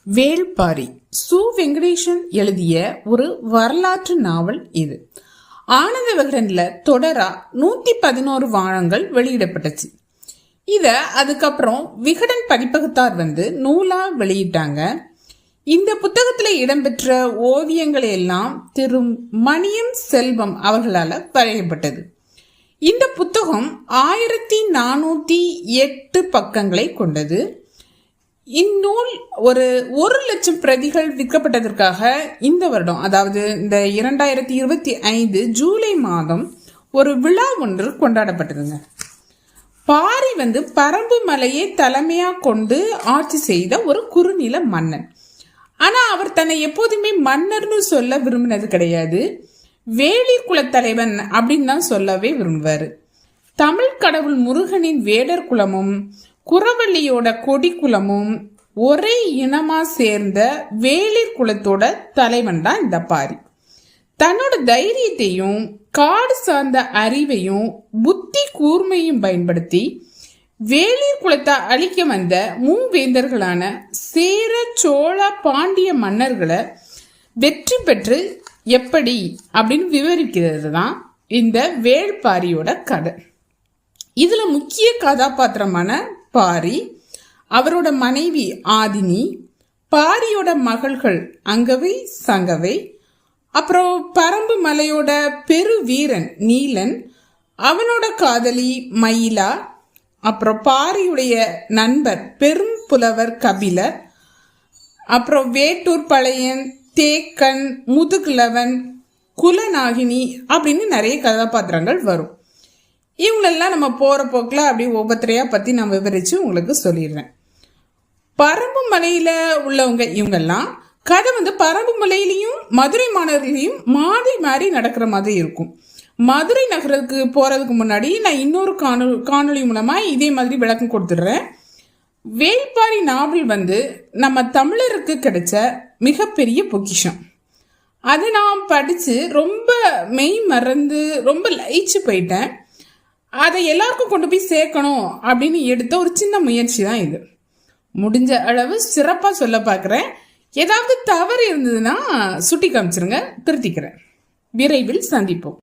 வேள்பாரி சு. வெங்கடேசன் எழுதிய ஒரு வரலாற்று நாவல் இது. ஆனந்த விகடன்ல தொடரா 111 வாரங்கள் வெளியிடப்பட்டுச்சு. இத அதுக்கப்புறம் விகடன் பதிப்பகத்தார் நூலா வெளியிட்டாங்க. இந்த புத்தகத்துல இடம்பெற்ற ஓவியங்களை எல்லாம் திரு மணியம் செல்வம் அவர்களால வரையப்பட்டது. இந்த புத்தகம் 1408 பக்கங்களை கொண்டது. இந்நூல் ஒரு 1,00,000 பிரதிகள் விற்கப்பட்டதற்காக இந்த வருடம், அதாவது இந்த 2025 ஜூலை மாதம் ஒரு விழா ஒன்று கொண்டாடப்பட்டதுங்க. பாரி பரம்பு மலையை தலைமையா கொண்டு ஆட்சி செய்த ஒரு குறுநில மன்னன். ஆனா அவர் தன்னை எப்போதுமே மன்னர்னு சொல்ல விரும்பினது கிடையாது. வேளிர் குலத்தலைவன் அப்படின்னு தான் சொல்லவே விரும்புவாரு. தமிழ் கடவுள் முருகனின் வேடர் குலமும் குறவள்ளியோட கொடி குலமும் ஒரே இனமா சேர்ந்த வேளிர் குலத்தோட தலைவன் தான் இந்த பாரி. தன்னோட தைரியத்தையும் காடு சார்ந்த அறிவையும் புத்தி கூர்மையும் பயன்படுத்தி வேளிர் குலத்தை அழிக்க வந்த மூவேந்தர்களான சேர, சோழ, பாண்டிய மன்னர்களை வெற்றி பெற்று எப்படி அப்படின்னு விவரிக்கிறது தான் இந்த வேள்பாரியோட கதை. இதுல முக்கிய கதாபாத்திரமான பாரி, அவரோட மனைவி ஆதினி, பாரியோட மகள்கள் அங்கவை, சங்கவை, அப்புறம் பரம்பு மலையோட பெரு வீரன் நீலன், அவனோட காதலி மயிலா, அப்புறம் பாரியுடைய நண்பர் பெரும் புலவர் கபிலர், அப்புறம் வேட்டூர் பழையன், தேக்கன், முதுகுலவன், குலநாகினி அப்படின்னு நிறைய கதாபாத்திரங்கள் வரும். இவங்களெல்லாம் நம்ம போற போக்கில் அப்படி ஒவ்வொருத்தரையா பத்தி நான் விவரிச்சு உங்களுக்கு சொல்லிடுறேன். பரம்பு மலையில உள்ளவங்க இவங்கெல்லாம் கதை பரம்பு மலையிலையும் மதுரை மாநகரிலையும் மாறி மாறி நடக்கிற மாதிரி இருக்கும். மதுரை நகரத்துக்கு போறதுக்கு முன்னாடி நான் இன்னொரு காணொலி மூலமா இதே மாதிரி விளக்கம் கொடுத்துடுறேன். வேள்பாரி நாவல் நம்ம தமிழருக்கு கிடைச்ச மிகப்பெரிய பொக்கிஷம். அதை நான் படிச்சு ரொம்ப மெய் மறந்து ரொம்ப லயிச்சு போயிட்டேன். அதை எல்லாருக்கும் கொண்டு போய் சேர்க்கணும் அப்படின்னு எடுத்த ஒரு சின்ன முயற்சி தான் இது. முடிஞ்ச அளவு சிறப்பா சொல்ல பார்க்குறேன். ஏதாவது தவறு இருந்ததுன்னா சுட்டி காமிச்சிருங்க, திருத்திக்கிறேன். விரைவில் சந்திப்போம்.